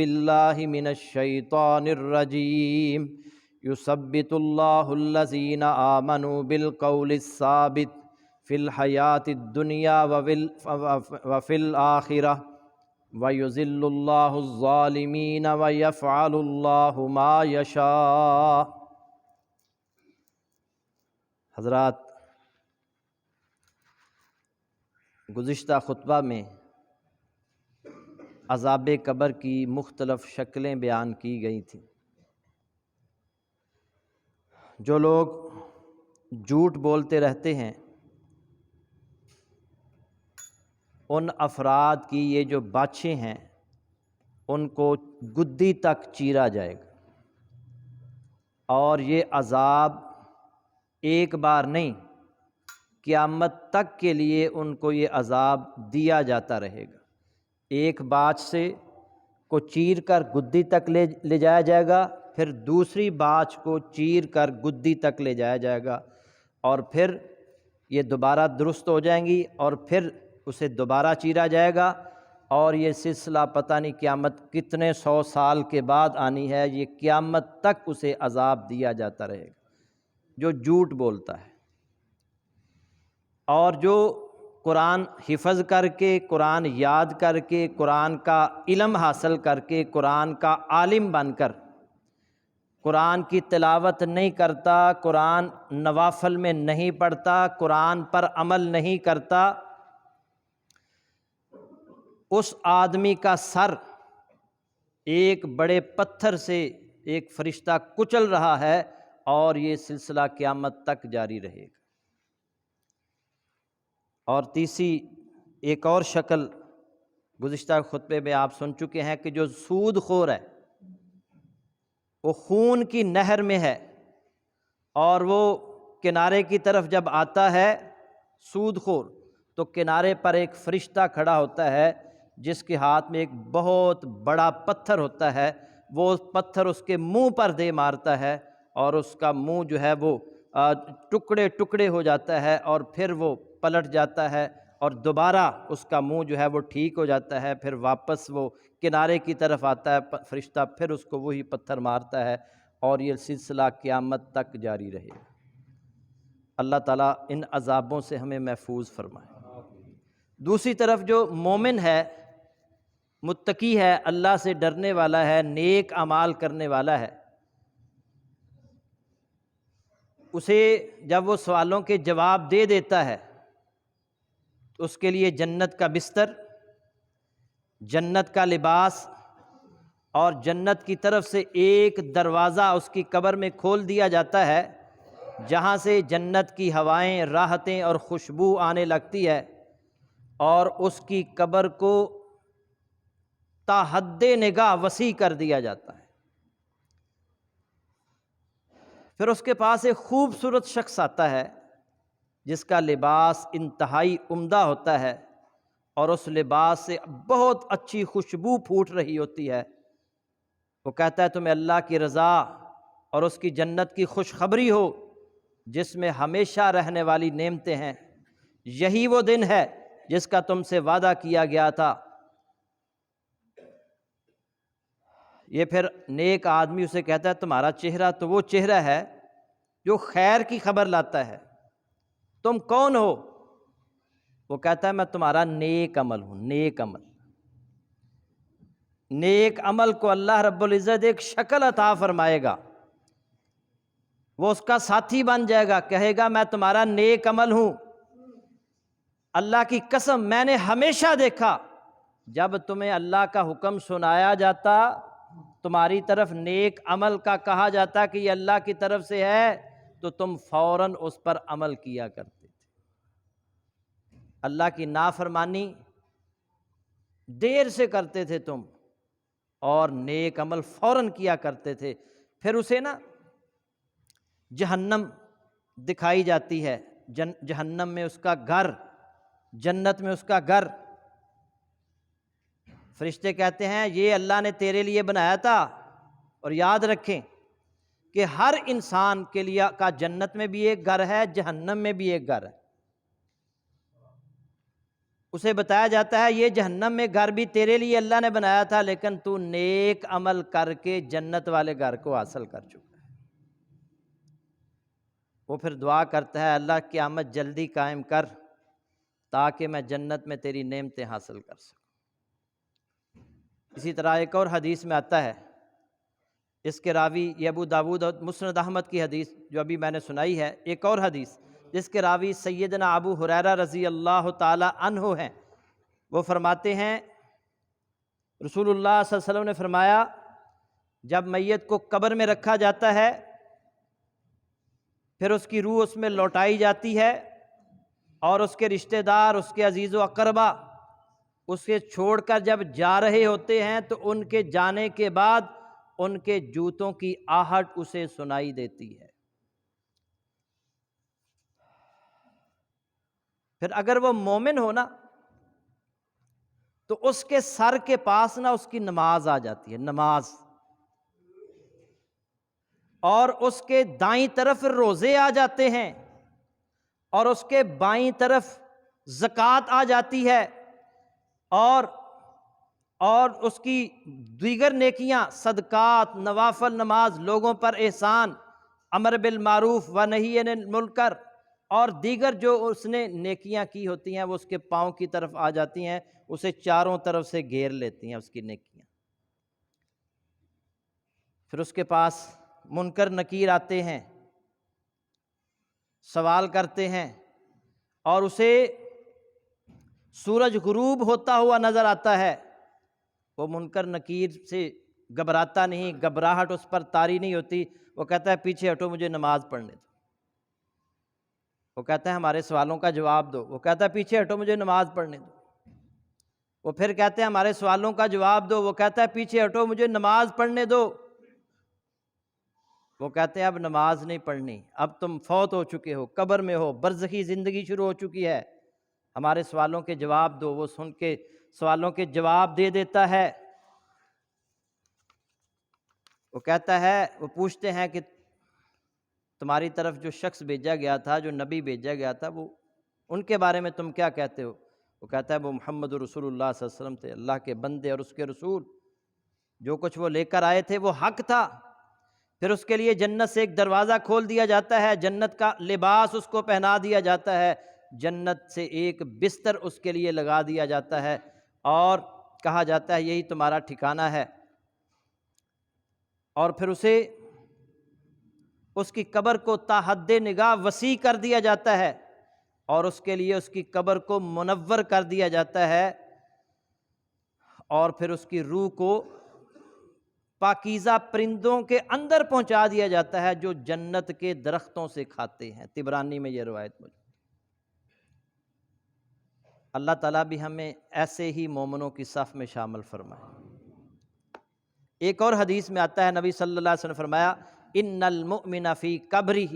باللہ من الشیطان الرجیم یثبت اللہ الذین آمنوا بالقول الثابت فی الحیاۃ الدنیا وفی الآخرہ ویذل اللہ الظالمین ویفعل اللہ ما یشاء۔ حضرات، گزشتہ خطبہ میں عذاب قبر کی مختلف شکلیں بیان کی گئی تھیں۔ جو لوگ جھوٹ بولتے رہتے ہیں ان افراد کی یہ جو باچھیں ہیں ان کو گدی تک چیرا جائے گا، اور یہ عذاب ایک بار نہیں، قیامت تک کے لیے ان کو یہ عذاب دیا جاتا رہے گا۔ ایک باچھ سے کو چیر کر گدی تک لے جایا جائے گا، پھر دوسری باچھ کو چیر کر گدی تک لے جایا جائے گا، اور پھر یہ دوبارہ درست ہو جائیں گی، اور پھر اسے دوبارہ چیرا جائے گا، اور یہ سلسلہ پتہ نہیں قیامت کتنے 100 سال کے بعد آنی ہے، یہ قیامت تک اسے عذاب دیا جاتا رہے گا جو جھوٹ بولتا ہے۔ اور جو قرآن حفظ کر کے، قرآن یاد کر کے، قرآن کا علم حاصل کر کے، قرآن کا عالم بن کر قرآن کی تلاوت نہیں کرتا، قرآن نوافل میں نہیں پڑھتا، قرآن پر عمل نہیں کرتا، اس آدمی کا سر ایک بڑے پتھر سے ایک فرشتہ کچل رہا ہے، اور یہ سلسلہ قیامت تک جاری رہے گا۔ اور تیسری ایک اور شکل گزشتہ خطبے میں آپ سن چکے ہیں کہ جو سود خور ہے، وہ خون کی نہر میں ہے، اور وہ کنارے کی طرف جب آتا ہے سود خور، تو کنارے پر ایک فرشتہ کھڑا ہوتا ہے جس کے ہاتھ میں ایک بہت بڑا پتھر ہوتا ہے، وہ پتھر اس کے منہ پر دے مارتا ہے، اور اس کا منہ جو ہے وہ ٹکڑے ٹکڑے ہو جاتا ہے، اور پھر وہ پلٹ جاتا ہے، اور دوبارہ اس کا منہ جو ہے وہ ٹھیک ہو جاتا ہے، پھر واپس وہ کنارے کی طرف آتا ہے فرشتہ، پھر اس کو وہی پتھر مارتا ہے، اور یہ سلسلہ قیامت تک جاری رہے گا۔ اللہ تعالیٰ ان عذابوں سے ہمیں محفوظ فرمائے۔ دوسری طرف جو مومن ہے، متقی ہے، اللہ سے ڈرنے والا ہے، نیک اعمال کرنے والا ہے، اسے جب وہ سوالوں کے جواب دے دیتا ہے تو اس کے لیے جنت کا بستر، جنت کا لباس، اور جنت کی طرف سے ایک دروازہ اس کی قبر میں کھول دیا جاتا ہے، جہاں سے جنت کی ہوائیں، راحتیں اور خوشبو آنے لگتی ہے، اور اس کی قبر کو تا حد نگاہ وسیع کر دیا جاتا ہے۔ پھر اس کے پاس ایک خوبصورت شخص آتا ہے جس کا لباس انتہائی عمدہ ہوتا ہے، اور اس لباس سے بہت اچھی خوشبو پھوٹ رہی ہوتی ہے۔ وہ کہتا ہے تمہیں اللہ کی رضا اور اس کی جنت کی خوشخبری ہو جس میں ہمیشہ رہنے والی نعمتیں ہیں، یہی وہ دن ہے جس کا تم سے وعدہ کیا گیا تھا۔ یہ پھر نیک آدمی اسے کہتا ہے تمہارا چہرہ تو وہ چہرہ ہے جو خیر کی خبر لاتا ہے، تم کون ہو؟ وہ کہتا ہے میں تمہارا نیک عمل ہوں۔ نیک عمل، نیک عمل کو اللہ رب العزت ایک شکل عطا فرمائے گا، وہ اس کا ساتھی بن جائے گا، کہے گا میں تمہارا نیک عمل ہوں۔ اللہ کی قسم میں نے ہمیشہ دیکھا جب تمہیں اللہ کا حکم سنایا جاتا، تمہاری طرف نیک عمل کا کہا جاتا کہ یہ اللہ کی طرف سے ہے، تو تم فوراً اس پر عمل کیا کرتے تھے۔ اللہ کی نافرمانی دیر سے کرتے تھے تم، اور نیک عمل فوراً کیا کرتے تھے۔ پھر اسے نا جہنم دکھائی جاتی ہے، جہنم میں اس کا گھر، جنت میں اس کا گھر۔ فرشتے کہتے ہیں یہ اللہ نے تیرے لیے بنایا تھا، اور یاد رکھیں کہ ہر انسان کے لیے کا جنت میں بھی ایک گھر ہے، جہنم میں بھی ایک گھر ہے۔ اسے بتایا جاتا ہے یہ جہنم میں گھر بھی تیرے لیے اللہ نے بنایا تھا، لیکن تو نیک عمل کر کے جنت والے گھر کو حاصل کر چکا ہے۔ وہ پھر دعا کرتا ہے اللہ قیامت جلدی قائم کر تاکہ میں جنت میں تیری نعمتیں حاصل کر سکوں۔ اسی طرح ایک اور حدیث میں آتا ہے، اس کے راوی یہ ابو داود اور مسند احمد کی حدیث جو ابھی میں نے سنائی ہے، ایک اور حدیث جس کے راوی سیدنا ابو ہریرہ رضی اللہ تعالی عنہ ہیں، وہ فرماتے ہیں رسول اللہ صلی اللہ علیہ وسلم نے فرمایا جب میت کو قبر میں رکھا جاتا ہے پھر اس کی روح اس میں لوٹائی جاتی ہے، اور اس کے رشتہ دار، اس کے عزیز و اقربا اسے چھوڑ کر جب جا رہے ہوتے ہیں تو ان کے جانے کے بعد ان کے جوتوں کی آہٹ اسے سنائی دیتی ہے۔ پھر اگر وہ مومن ہو نا تو اس کے سر کے پاس نا اس کی نماز آ جاتی ہے، نماز، اور اس کے دائیں طرف روزے آ جاتے ہیں، اور اس کے بائیں طرف زکوٰۃ آ جاتی ہے، اور اس کی دیگر نیکیاں، صدقات، نوافل نماز، لوگوں پر احسان، امر بالمعروف و نہی عن المنکر، اور دیگر جو اس نے نیکیاں کی ہوتی ہیں وہ اس کے پاؤں کی طرف آ جاتی ہیں، اسے چاروں طرف سے گھیر لیتی ہیں اس کی نیکیاں۔ پھر اس کے پاس منکر نکیر آتے ہیں، سوال کرتے ہیں، اور اسے سورج غروب ہوتا ہوا نظر آتا ہے۔ وہ منکر نکیر سے گھبراتا نہیں، گھبراہٹ اس پر طاری نہیں ہوتی، وہ کہتا ہے پیچھے ہٹو مجھے نماز پڑھنے دو۔ وہ کہتا ہے ہمارے سوالوں کا جواب دو، وہ کہتا ہے پیچھے ہٹو مجھے نماز پڑھنے دو۔ وہ پھر کہتے ہیں ہمارے سوالوں کا جواب دو، وہ کہتا ہے پیچھے ہٹو مجھے نماز پڑھنے دو۔ وہ کہتے ہیں اب نماز نہیں پڑھنی، اب تم فوت ہو چکے ہو، قبر میں ہو، برزخی زندگی شروع ہو چکی ہے، ہمارے سوالوں کے جواب دو۔ وہ سن کے سوالوں کے جواب دے دیتا ہے۔ وہ کہتا ہے، وہ پوچھتے ہیں کہ تمہاری طرف جو شخص بھیجا گیا تھا، جو نبی بھیجا گیا تھا، وہ ان کے بارے میں تم کیا کہتے ہو؟ وہ کہتا ہے وہ محمد رسول اللہ صلی اللہ علیہ وسلم تھے، اللہ کے بندے اور اس کے رسول، جو کچھ وہ لے کر آئے تھے وہ حق تھا۔ پھر اس کے لیے جنت سے ایک دروازہ کھول دیا جاتا ہے، جنت کا لباس اس کو پہنا دیا جاتا ہے، جنت سے ایک بستر اس کے لیے لگا دیا جاتا ہے، اور کہا جاتا ہے یہی تمہارا ٹھکانہ ہے۔ اور پھر اسے اس کی قبر کو تا حد نگاہ وسیع کر دیا جاتا ہے، اور اس کے لیے اس کی قبر کو منور کر دیا جاتا ہے، اور پھر اس کی روح کو پاکیزہ پرندوں کے اندر پہنچا دیا جاتا ہے جو جنت کے درختوں سے کھاتے ہیں۔ طبرانی میں یہ روایت موجود۔ اللہ تعالیٰ بھی ہمیں ایسے ہی مومنوں کی صف میں شامل فرمائے۔ ایک اور حدیث میں آتا ہے، نبی صلی اللہ علیہ وسلم نے فرمایا ان المؤمن فی قبرہ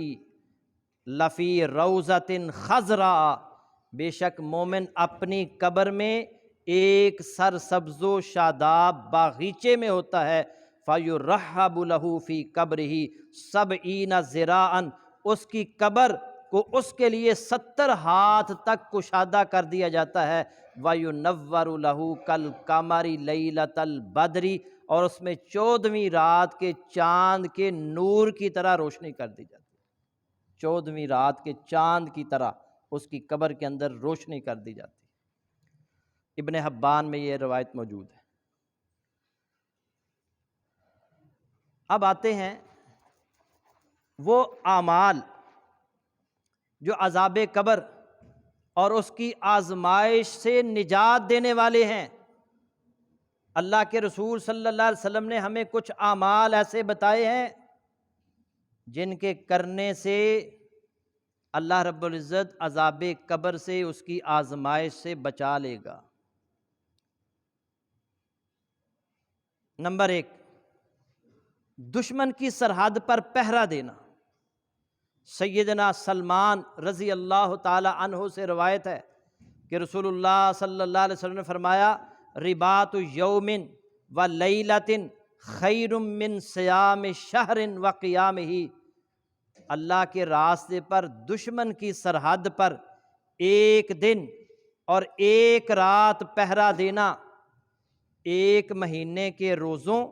لفی روضۃ خضراء، بے شک مومن اپنی قبر میں ایک سرسبز و شاداب باغیچے میں ہوتا ہے، فیرحب لہ فی قبرہ 70 ذراعا، اس کی قبر کو اس کے لیے 70 ہاتھ تک کشادہ کر دیا جاتا ہے، وَيُنَوَّرُ لَهُ كَالْقَمَرِ لَيْلَةَ الْبَدْرِ، اور اس میں 14ویں رات کے چاند کے نور کی طرح روشنی کر دی جاتی ہے، 14ویں رات کے چاند کی طرح اس کی قبر کے اندر روشنی کر دی جاتی ہے۔ ابن حبان میں یہ روایت موجود ہے۔ اب آتے ہیں وہ اعمال جو عذاب قبر اور اس کی آزمائش سے نجات دینے والے ہیں۔ اللہ کے رسول صلی اللہ علیہ وسلم نے ہمیں کچھ اعمال ایسے بتائے ہیں جن کے کرنے سے اللہ رب العزت عذاب قبر سے، اس کی آزمائش سے بچا لے گا۔ نمبر 1، دشمن کی سرحد پر پہرا دینا۔ سیدنا سلمان رضی اللہ تعالی عنہ سے روایت ہے کہ رسول اللہ صلی اللہ علیہ وسلم نے فرمایا رباط یوم و لیلۃ خیر من صیام شہر و قیامہ، اللہ کے راستے پر دشمن کی سرحد پر ایک دن اور ایک رات پہرا دینا 1 مہینے کے روزوں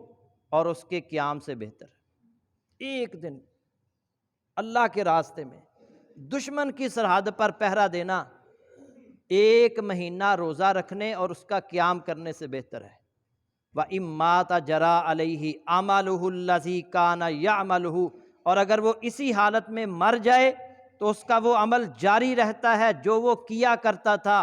اور اس کے قیام سے بہتر ہے۔ ایک دن اللہ کے راستے میں دشمن کی سرحد پر پہرا دینا 1 مہینہ روزہ رکھنے اور اس کا قیام کرنے سے بہتر ہے۔ وَإِن مَاتَ جَرَىٰ عَلَيْهِ عَمَلُهُ الَّذِي كَانَ يَعْمَلُهُ، اور اگر وہ اسی حالت میں مر جائے تو اس کا وہ عمل جاری رہتا ہے جو وہ کیا کرتا تھا۔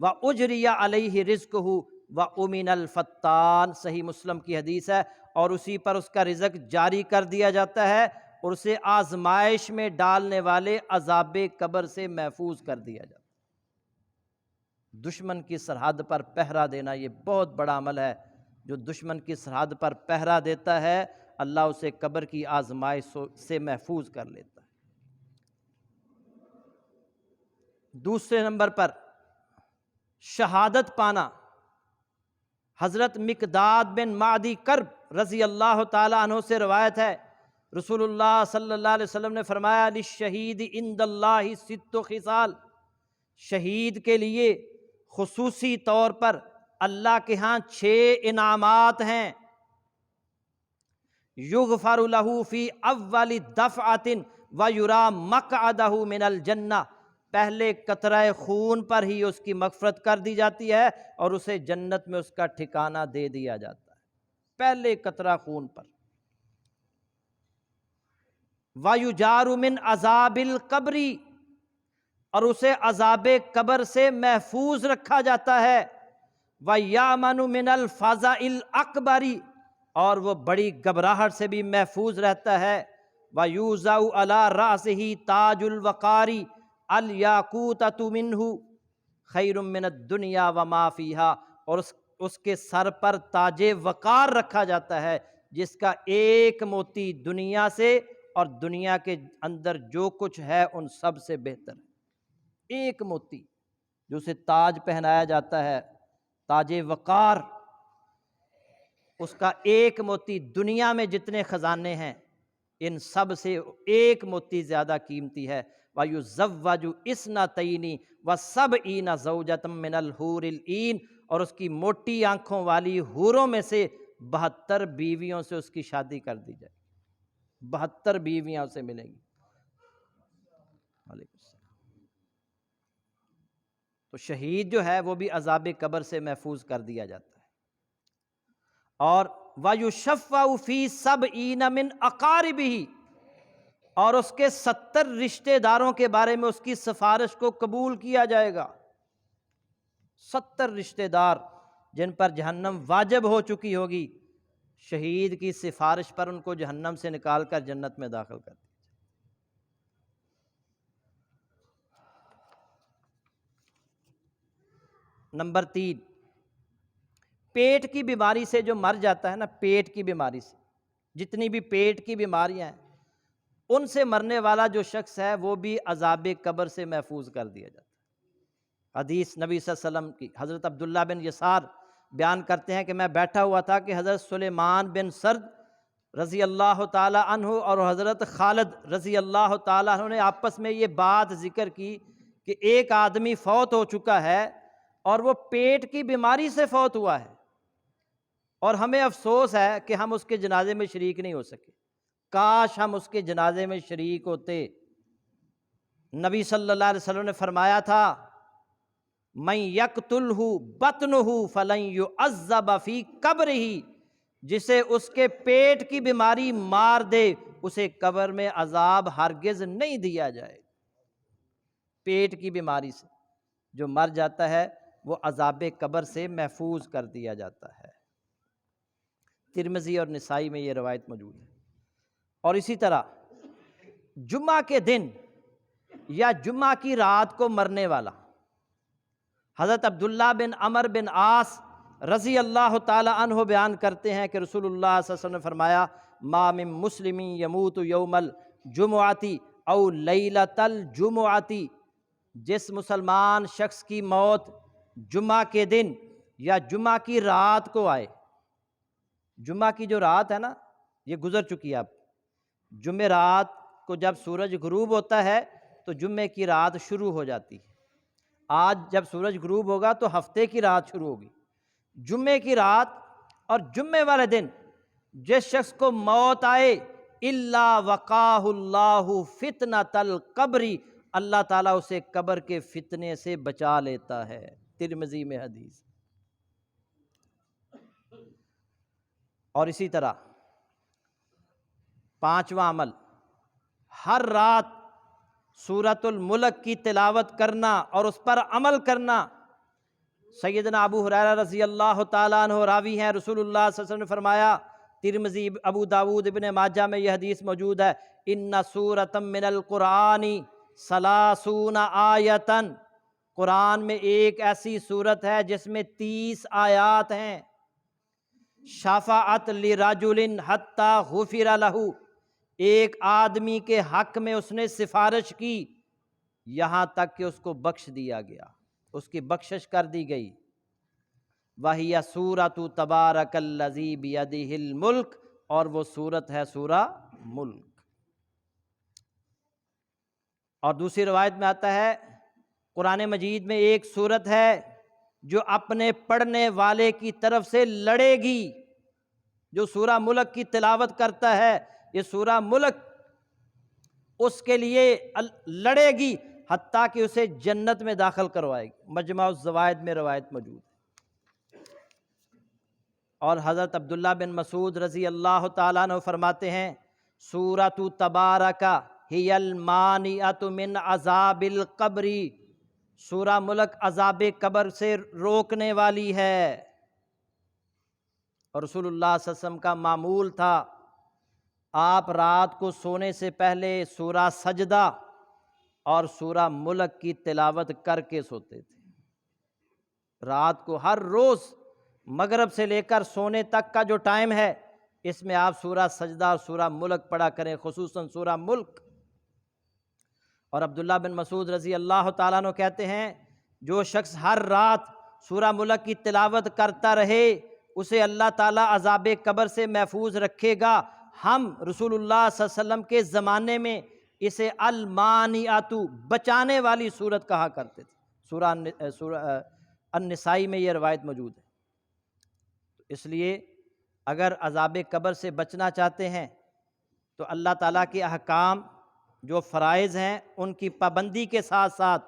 وَأُجْرِيَ عَلَيْهِ رِزْقُهُ وَأُمِنَ الْفَتَّانُ، صحیح مسلم کی حدیث ہے، اور اسی پر اس کا رزق جاری کر دیا جاتا ہے اور اسے آزمائش میں ڈالنے والے عذاب قبر سے محفوظ کر دیا جاتا ہے۔ دشمن کی سرحد پر پہرا دینا یہ بہت بڑا عمل ہے۔ جو دشمن کی سرحد پر پہرا دیتا ہے اللہ اسے قبر کی آزمائش سے محفوظ کر لیتا ہے۔ دوسرے نمبر پر شہادت پانا۔ حضرت مقداد بن معدی کرب رضی اللہ تعالی عنہ سے روایت ہے، رسول اللہ صلی اللہ علیہ وسلم نے فرمایا للشہید عند اللہ 6 خصال، شہید کے لیے خصوصی طور پر اللہ کے ہاں 6 انعامات ہیں۔ یغفر لہ فی اول دفعۃ ویری مقعدہ من الجنہ، پہلے قطرہ خون پر ہی اس کی مغفرت کر دی جاتی ہے اور اسے جنت میں اس کا ٹھکانہ دے دیا جاتا ہے، پہلے قطرہ خون پر۔ وَيُجَارُ مِنْ عَذَابِ الْقَبْرِ، اور اسے عذاب قبر سے محفوظ رکھا جاتا ہے۔ وَيَأْمَنُ مِنَ الْفَزَعِ الْأَكْبَرِ، اور وہ بڑی گھبراہٹ سے بھی محفوظ رہتا ہے۔ وَيُوضَعُ عَلَىٰ رَأْسِهِ تَاجُ الْوَقَارِ الْيَاقُوتَةُ مِنْهُ خَيْرٌ مِّنَ الدُّنْيَا وَمَا فِيهَا، اور اس کے سر پر تاج وقار رکھا جاتا ہے جس کا ایک موتی دنیا سے اور دنیا کے اندر جو کچھ ہے ان سب سے بہتر ہے۔ ایک موتی جو اسے تاج پہنایا جاتا ہے، تاج وقار، اس کا ایک موتی دنیا میں جتنے خزانے ہیں ان سب سے ایک موتی زیادہ قیمتی ہے۔ وَيُزَوَّجُ اثْنَتَيْنِ وَسَبْعِينَ زَوْجَةً مِّنَ الْحُورِ الْعِينِ، اور اس کی موٹی آنکھوں والی حوروں میں سے 72 بیویوں سے اس کی شادی کر دی جائے، 72 بیویاں اسے ملیں گی۔ وعلیکم السلام۔ تو شہید جو ہے وہ بھی عذاب قبر سے محفوظ کر دیا جاتا ہے۔ اور وَيُشَفَّعُ فِي 70 مِنْ أَقَارِبِهِ، اور اس کے 70 رشتہ داروں کے بارے میں اس کی سفارش کو قبول کیا جائے گا۔ 70 رشتہ دار جن پر جہنم واجب ہو چکی ہوگی، شہید کی سفارش پر ان کو جہنم سے نکال کر جنت میں داخل کر دیا۔ نمبر 3، پیٹ کی بیماری سے جو مر جاتا ہے نا، پیٹ کی بیماری سے، جتنی بھی پیٹ کی بیماریاں ہیں ان سے مرنے والا جو شخص ہے وہ بھی عذاب قبر سے محفوظ کر دیا جاتا ہے۔ حدیث نبی صلی اللہ علیہ وسلم کی، حضرت عبداللہ بن یسار بیان کرتے ہیں کہ میں بیٹھا ہوا تھا کہ حضرت سلیمان بن سرد رضی اللہ تعالی عنہ اور حضرت خالد رضی اللہ تعالی عنہ نے آپس میں یہ بات ذکر کی کہ ایک آدمی فوت ہو چکا ہے اور وہ پیٹ کی بیماری سے فوت ہوا ہے، اور ہمیں افسوس ہے کہ ہم اس کے جنازے میں شریک نہیں ہو سکے، کاش ہم اس کے جنازے میں شریک ہوتے۔ نبی صلی اللہ علیہ وسلم نے فرمایا تھا مَن یقتلہ بطنہ فلن یعذب فی قبرہ، جسے اس کے پیٹ کی بیماری مار دے اسے قبر میں عذاب ہرگز نہیں دیا جائے۔ پیٹ کی بیماری سے جو مر جاتا ہے وہ عذاب قبر سے محفوظ کر دیا جاتا ہے۔ ترمذی اور نسائی میں یہ روایت موجود ہے۔ اور اسی طرح جمعہ کے دن یا جمعہ کی رات کو مرنے والا، حضرت عبداللہ بن عمر بن عاص رضی اللہ تعالی عنہ بیان کرتے ہیں کہ رسول اللہ صلی اللہ علیہ وسلم نے فرمایا ما من مسلم یموت یوم الجمعۃ او لیلۃ الجمعۃ، جس مسلمان شخص کی موت جمعہ کے دن یا جمعہ کی رات کو آئے، جمعہ کی جو رات ہے نا یہ گزر چکی ہے، اب جمعہ رات کو جب سورج غروب ہوتا ہے تو جمعے کی رات شروع ہو جاتی ہے، آج جب سورج غروب ہوگا تو ہفتے کی رات شروع ہوگی، جمعے کی رات، اور جمعے والے دن جس شخص کو موت آئے الا وقاہ اللہ فتنۃ القبر، اللہ تعالیٰ اسے قبر کے فتنے سے بچا لیتا ہے، ترمذی میں حدیث۔ اور اسی طرح پانچواں عمل، ہر رات سورۃ الملک کی تلاوت کرنا اور اس پر عمل کرنا۔ سیدنا ابو ہریرہ رضی اللہ تعالیٰ عنہ راوی ہیں، رسول اللہ صلی اللہ علیہ وسلم نے فرمایا، ترمذی، ابو داود، ابن ماجہ میں یہ حدیث موجود ہے، ان سورۃ من القرآن ثلاثون آیۃ، قرآن میں ایک ایسی سورت ہے جس میں 30 آیات ہیں، شفاعت لرجل حتی غفر لہ، ایک آدمی کے حق میں اس نے سفارش کی یہاں تک کہ اس کو بخش دیا گیا، اس کی بخشش کر دی گئی۔ وَهِيَ سُورَةُ تَبَارَكَ الَّذِي بِيَدِهِ الْمُلْكُ، اور وہ سورت ہے سورہ ملک۔ اور دوسری روایت میں آتا ہے قرآن مجید میں ایک سورت ہے جو اپنے پڑھنے والے کی طرف سے لڑے گی، جو سورہ ملک کی تلاوت کرتا ہے، یہ سورہ ملک اس کے لیے لڑے گی حتیٰ کہ اسے جنت میں داخل کروائے گی، مجمع الزوائد میں روایت موجود ہے۔ اور حضرت عبداللہ بن مسعود رضی اللہ تعالیٰ عنہ فرماتے ہیں، سورۃ تبارک ہی المانعۃ من عذاب القبر، سورہ ملک عذاب قبر سے روکنے والی ہے۔ اور رسول اللہ صلی اللہ علیہ وسلم کا معمول تھا، آپ رات کو سونے سے پہلے سورہ سجدہ اور سورہ ملک کی تلاوت کر کے سوتے تھے۔ رات کو ہر روز مغرب سے لے کر سونے تک کا جو ٹائم ہے، اس میں آپ سورہ سجدہ اور سورہ ملک پڑھا کریں، خصوصاً سورہ ملک۔ اور عبداللہ بن مسعود رضی اللہ تعالیٰ عنہ کہتے ہیں، جو شخص ہر رات سورہ ملک کی تلاوت کرتا رہے اسے اللہ تعالیٰ عذاب قبر سے محفوظ رکھے گا۔ ہم رسول اللہ صلی اللہ علیہ وسلم کے زمانے میں اسے المانعۃ، بچانے والی صورت کہا کرتے تھے۔ سورہ النسائی میں یہ روایت موجود ہے۔ اس لیے اگر عذاب قبر سے بچنا چاہتے ہیں تو اللہ تعالیٰ کے احکام جو فرائض ہیں ان کی پابندی کے ساتھ ساتھ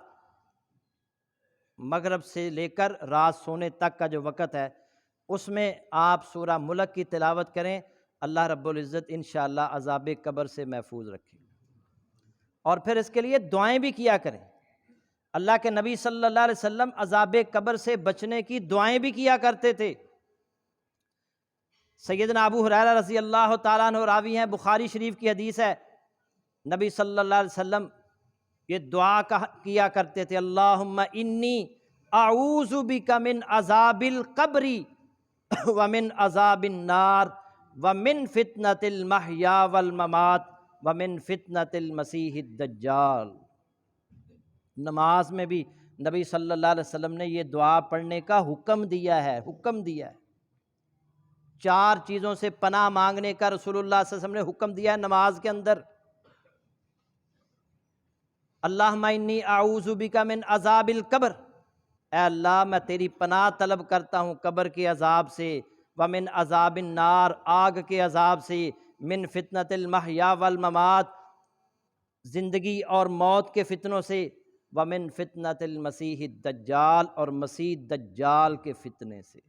مغرب سے لے کر رات سونے تک کا جو وقت ہے اس میں آپ سورہ ملک کی تلاوت کریں، اللہ رب العزت انشاءاللہ عذاب قبر سے محفوظ رکھے۔ اور پھر اس کے لیے دعائیں بھی کیا کریں۔ اللہ کے نبی صلی اللہ علیہ وسلم عذاب قبر سے بچنے کی دعائیں بھی کیا کرتے تھے۔ سیدنا ابو ہریرہ رضی اللہ تعالیٰ عنہ راوی ہیں، بخاری شریف کی حدیث ہے، نبی صلی اللہ علیہ وسلم یہ دعا کیا کرتے تھے، اللہم انی اعوذ بک من عذاب القبر ومن عذاب النار ومن فتنۃ المحیا والممات ومن فتنۃ المسیح الدجال۔ نماز میں بھی نبی صلی اللہ علیہ وسلم نے یہ دعا پڑھنے کا حکم دیا ہے، چار چیزوں سے پناہ مانگنے کا رسول اللہ صلی اللہ علیہ وسلم نے حکم دیا ہے نماز کے اندر۔ اللہم انی اعوذ بک من عذاب القبر، اے اللہ میں تیری پناہ طلب کرتا ہوں قبر کے عذاب سے، ومن عذاب النار، آگ کے عذاب سے، من فتنۃ المحیا والممات، زندگی اور موت کے فتنوں سے، ومن فتنۃ المسیح الدجال، اور مسیح دجال کے فتنے سے۔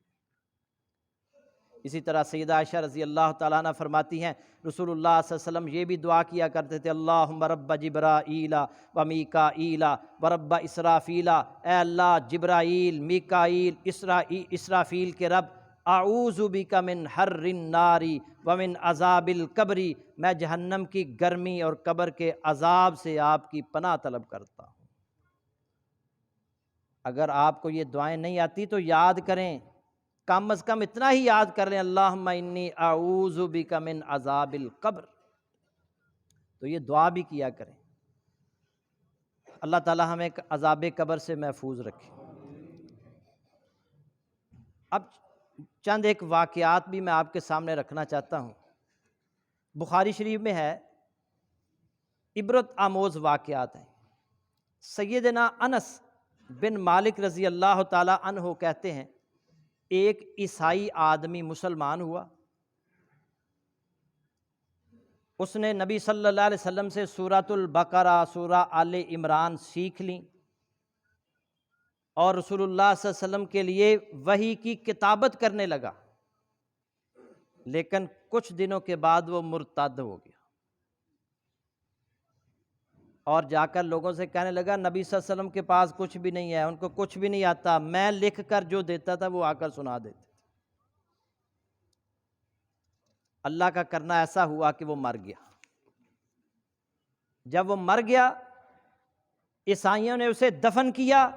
اسی طرح سیدہ عائشہ رضی اللہ تعالیٰ عنہ فرماتی ہیں، رسول اللہ صلی اللہ علیہ وسلم یہ بھی دعا کیا کرتے تھے، اللہم رب جبرائیل و میکائیل و رب اسرافیل، اے اللہ جبرائیل، میکائیل، اسرافیل کے رب، اعوذ بک من حر النار ومن عذاب القبر، میں جہنم کی گرمی اور قبر کے عذاب سے آپ کی پناہ طلب کرتا ہوں۔ اگر آپ کو یہ دعائیں نہیں آتی تو یاد کریں، کم از کم اتنا ہی یاد کر لیں، اللہم انی اعوذ بک من عذاب القبر، تو یہ دعا بھی کیا کریں۔ اللہ تعالی ہمیں عذاب قبر سے محفوظ رکھے۔ اب چند ایک واقعات بھی میں آپ کے سامنے رکھنا چاہتا ہوں۔ بخاری شریف میں ہے، عبرت آموز واقعات ہیں۔ سیدنا انس بن مالک رضی اللہ تعالیٰ عنہ کہتے ہیں ایک عیسائی آدمی مسلمان ہوا، اس نے نبی صلی اللہ علیہ وسلم سے سورۃ البقرہ، سورہ آل عمران سیکھ لیں اور رسول اللہ صلی اللہ علیہ وسلم کے لیے وحی کی کتابت کرنے لگا، لیکن کچھ دنوں کے بعد وہ مرتد ہو گیا اور جا کر لوگوں سے کہنے لگا نبی صلی اللہ علیہ وسلم کے پاس کچھ بھی نہیں ہے، ان کو کچھ بھی نہیں آتا، میں لکھ کر جو دیتا تھا وہ آ کر سنا دیتے تھے۔ اللہ کا کرنا ایسا ہوا کہ وہ مر گیا۔ جب وہ مر گیا عیسائیوں نے اسے دفن کیا،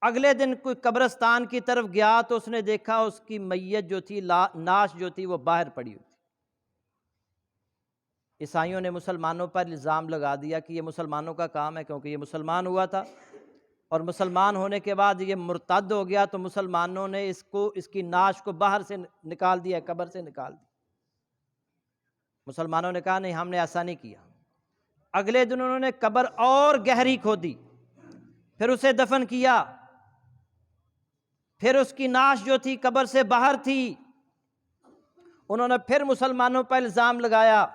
اگلے دن کوئی قبرستان کی طرف گیا تو اس نے دیکھا اس کی میت جو تھی، ناش جو تھی وہ باہر پڑی ہوئی تھی۔ عیسائیوں نے مسلمانوں پر الزام لگا دیا کہ یہ مسلمانوں کا کام ہے، کیونکہ یہ مسلمان ہوا تھا اور مسلمان ہونے کے بعد یہ مرتد ہو گیا، تو مسلمانوں نے اس کی ناش کو باہر سے نکال دیا، قبر سے نکال دی۔ مسلمانوں نے کہا نہیں، ہم نے ایسا نہیں کیا۔ اگلے دن انہوں نے قبر اور گہری کھودی، پھر اسے دفن کیا، پھر اس کی ناش جو تھی قبر سے باہر تھی، انہوں نے پھر مسلمانوں پر الزام لگایا،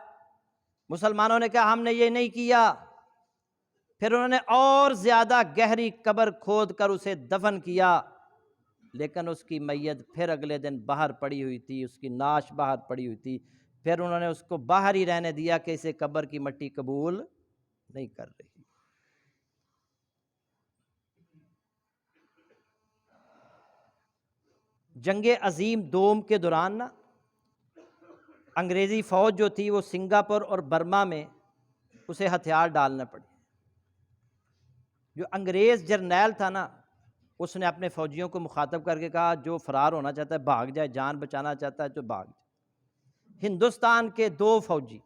مسلمانوں نے کہا ہم نے یہ نہیں کیا، پھر انہوں نے اور زیادہ گہری قبر کھود کر اسے دفن کیا، لیکن اس کی میت پھر اگلے دن باہر پڑی ہوئی تھی، اس کی ناش باہر پڑی ہوئی تھی، پھر انہوں نے اس کو باہر ہی رہنے دیا کہ اسے قبر کی مٹی قبول نہیں کر رہی۔ جنگ عظیم دوم کے دوران نا انگریزی فوج جو تھی وہ سنگاپور اور برما میں اسے ہتھیار ڈالنا پڑے۔ جو انگریز جرنیل تھا نا، اس نے اپنے فوجیوں کو مخاطب کر کے کہا جو فرار ہونا چاہتا ہے بھاگ جائے، جان بچانا چاہتا ہے تو بھاگ جائے۔ ہندوستان کے دو فوجی،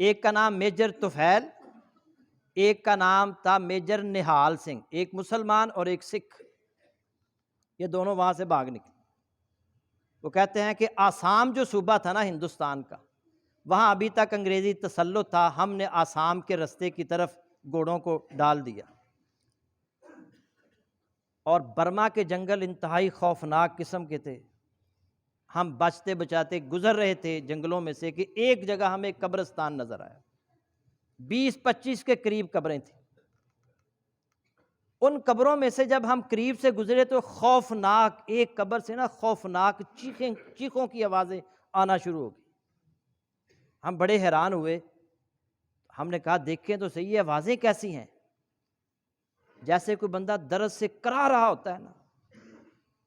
ایک کا نام میجر طفیل، ایک کا نام تھا میجر نہال سنگھ، ایک مسلمان اور ایک سکھ، یہ دونوں وہاں سے بھاگ نکلے۔ وہ کہتے ہیں کہ آسام جو صوبہ تھا نا ہندوستان کا، وہاں ابھی تک انگریزی تسلط تھا، ہم نے آسام کے رستے کی طرف گھوڑوں کو ڈال دیا، اور برما کے جنگل انتہائی خوفناک قسم کے تھے۔ ہم بچتے بچاتے گزر رہے تھے جنگلوں میں سے کہ ایک جگہ ہمیں قبرستان نظر آیا، 20-25 کے قریب قبریں تھیں۔ ان قبروں میں سے جب ہم قریب سے گزرے تو خوفناک، ایک قبر سے نا خوفناک چیخوں کی آوازیں آنا شروع ہو گئی۔ ہم بڑے حیران ہوئے، ہم نے کہا دیکھیں تو صحیح یہ آوازیں کیسی ہیں، جیسے کوئی بندہ درد سے کرا رہا ہوتا ہے نا۔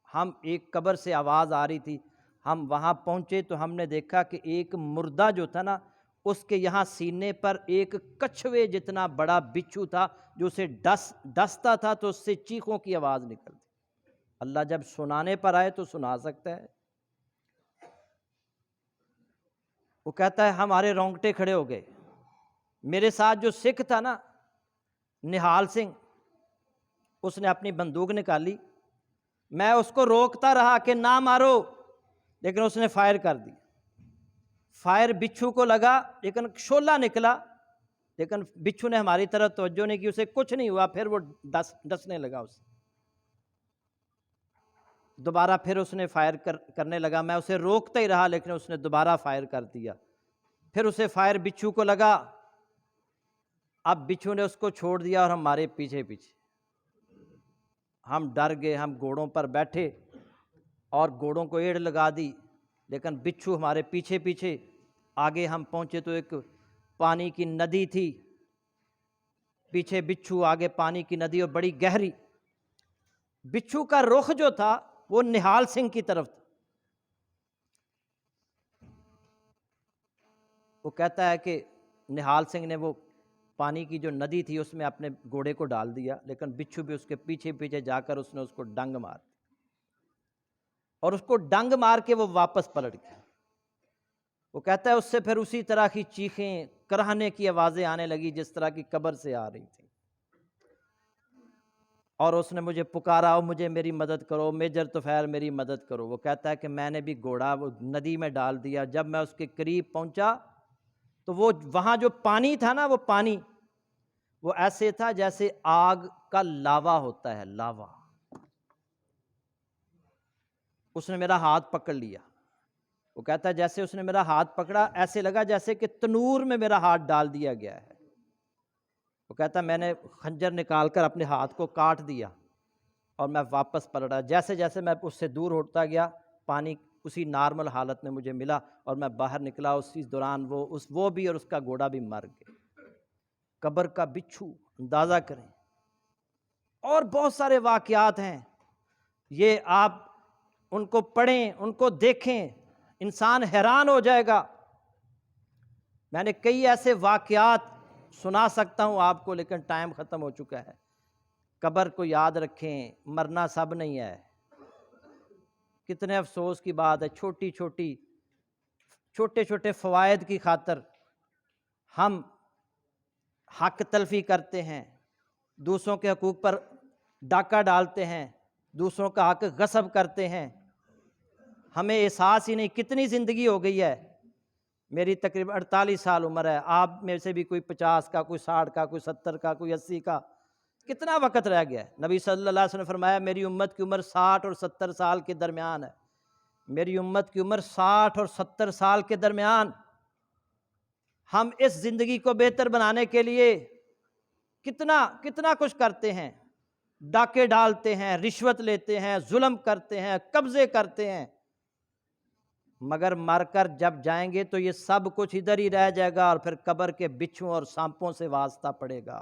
ہم ایک قبر سے آواز آ رہی تھی، ہم وہاں پہنچے تو ہم نے دیکھا کہ ایک مردہ جو تھا نا، اس کے یہاں سینے پر ایک کچھوے جتنا بڑا بچھو تھا جو اسے ڈستا تھا تو اس سے چیخوں کی آواز نکلتی۔ اللہ جب سنانے پر آئے تو سنا سکتا ہے۔ وہ کہتا ہے ہمارے رونگٹے کھڑے ہو گئے۔ میرے ساتھ جو سکھ تھا نا نہال سنگھ، اس نے اپنی بندوق نکالی، میں اس کو روکتا رہا کہ نہ مارو، لیکن اس نے فائر کر دی۔ فائر بچھو کو لگا لیکن شعلہ نکلا، لیکن بچھو نے ہماری طرف توجہ نہیں کی، اسے کچھ نہیں ہوا، پھر وہ ڈسنے لگا اسے۔ دوبارہ پھر اس نے فائر کرنے لگا، میں اسے روکتا ہی رہا لیکن اس نے دوبارہ فائر کر دیا، پھر اسے فائر بچھو کو لگا، اب بچھو نے اس کو چھوڑ دیا اور ہمارے پیچھے پیچھے۔ ہم ڈر گئے، ہم گھوڑوں پر بیٹھے اور گھوڑوں کو ایڑ لگا دی، لیکن بچھو ہمارے پیچھے پیچھے۔ آگے ہم پہنچے تو ایک پانی کی ندی تھی، پیچھے بچھو، آگے پانی کی ندی اور بڑی گہری۔ بچھو کا رخ جو تھا وہ نہال سنگھ کی طرف تھا۔ وہ کہتا ہے کہ نہال سنگھ نے وہ پانی کی جو ندی تھی اس میں اپنے گھوڑے کو ڈال دیا، لیکن بچھو بھی اس کے پیچھے پیچھے جا کر اس نے اس کو ڈنگ مار دی، اور اس کو ڈنگ مار کے وہ واپس پلٹ گیا۔ وہ کہتا ہے اس سے پھر اسی طرح کی چیخیں، کراہنے کی آوازیں آنے لگی جس طرح کی قبر سے آ رہی تھی، اور اس نے مجھے پکارا، مجھے میری مدد کرو، میجر طفیل میری مدد کرو۔ وہ کہتا ہے کہ میں نے بھی گھوڑا وہ ندی میں ڈال دیا، جب میں اس کے قریب پہنچا تو وہ وہاں جو پانی تھا نا، وہ وہ ایسے تھا جیسے آگ کا لاوا ہوتا ہے، لاوا۔ اس نے میرا ہاتھ پکڑ لیا، وہ کہتا ہے جیسے اس نے میرا ہاتھ پکڑا ایسے لگا جیسے کہ تنور میں میرا ہاتھ ڈال دیا گیا ہے۔ وہ کہتا ہے میں نے خنجر نکال کر اپنے ہاتھ کو کاٹ دیا اور میں واپس پلٹا، جیسے جیسے میں اس سے دور ہوتا گیا پانی اسی نارمل حالت میں مجھے ملا اور میں باہر نکلا۔ اسی دوران وہ بھی اور اس کا گھوڑا بھی مر گئے۔ قبر کا بچھو اندازہ کریں، اور بہت سارے واقعات ہیں، یہ آپ ان کو پڑھیں، ان کو دیکھیں، انسان حیران ہو جائے گا۔ میں نے کئی ایسے واقعات سنا سکتا ہوں آپ کو، لیکن ٹائم ختم ہو چکا ہے۔ قبر کو یاد رکھیں، مرنا سب نہیں ہے۔ کتنے افسوس کی بات ہے، چھوٹے چھوٹے فوائد کی خاطر ہم حق تلفی کرتے ہیں، دوسروں کے حقوق پر ڈاکہ ڈالتے ہیں، دوسروں کا حق غصب کرتے ہیں۔ ہمیں احساس ہی نہیں کتنی زندگی ہو گئی ہے۔ میری تقریباً 48 سال عمر ہے، آپ میں سے بھی کوئی 50 کا، کوئی 60 کا، کوئی 70 کا، کوئی 80 کا، کتنا وقت رہ گیا ہے؟ نبی صلی اللہ علیہ وسلم نے فرمایا میری امت کی عمر 60 اور 70 سال کے درمیان ہے۔ میری امت کی عمر 60 اور 70 سال کے درمیان۔ ہم اس زندگی کو بہتر بنانے کے لیے کتنا کچھ کرتے ہیں، ڈاکے ڈالتے ہیں، رشوت لیتے ہیں، ظلم کرتے ہیں، قبضے کرتے ہیں، مگر مر کر جب جائیں گے تو یہ سب کچھ ادھر ہی رہ جائے گا اور پھر قبر کے بچھوں اور سانپوں سے واسطہ پڑے گا۔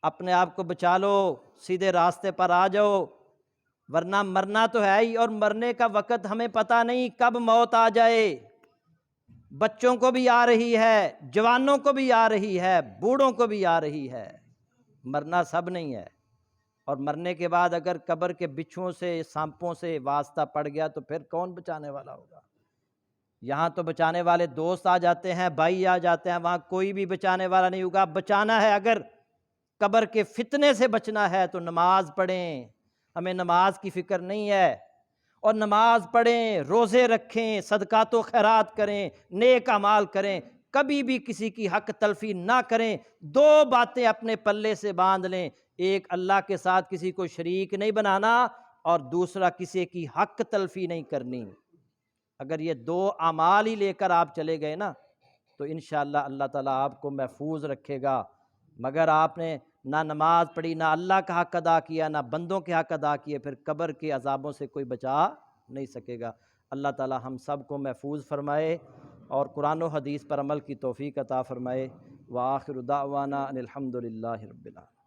اپنے آپ کو بچا لو، سیدھے راستے پر آ جاؤ، ورنہ مرنا تو ہے ہی، اور مرنے کا وقت ہمیں پتہ نہیں کب موت آ جائے۔ بچوں کو بھی آ رہی ہے، جوانوں کو بھی آ رہی ہے، بوڑھوں کو بھی آ رہی ہے۔ مرنا سب نہیں ہے، اور مرنے کے بعد اگر قبر کے بچھوؤں سے، سانپوں سے واسطہ پڑ گیا تو پھر کون بچانے والا ہوگا؟ یہاں تو بچانے والے دوست آ جاتے ہیں، بھائی آ جاتے ہیں، وہاں کوئی بھی بچانے والا نہیں ہوگا۔ بچانا ہے، اگر قبر کے فتنے سے بچنا ہے تو نماز پڑھیں۔ ہمیں نماز کی فکر نہیں ہے، اور نماز پڑھیں، روزے رکھیں، صدقات و خیرات کریں، نیک اعمال کریں، کبھی بھی کسی کی حق تلفی نہ کریں۔ دو باتیں اپنے پلے سے باندھ لیں، ایک اللہ کے ساتھ کسی کو شریک نہیں بنانا، اور دوسرا کسی کی حق تلفی نہیں کرنی۔ اگر یہ دو اعمال ہی لے کر آپ چلے گئے نا تو انشاءاللہ اللہ تعالیٰ آپ کو محفوظ رکھے گا۔ مگر آپ نے نہ نماز پڑھی، نہ اللہ کا حق ادا کیا، نہ بندوں کے حق ادا کیے، پھر قبر کے عذابوں سے کوئی بچا نہیں سکے گا۔ اللہ تعالیٰ ہم سب کو محفوظ فرمائے اور قرآن و حدیث پر عمل کی توفیق عطا فرمائے۔ وآخر دعوانا ان الحمد للہ رب العالمین۔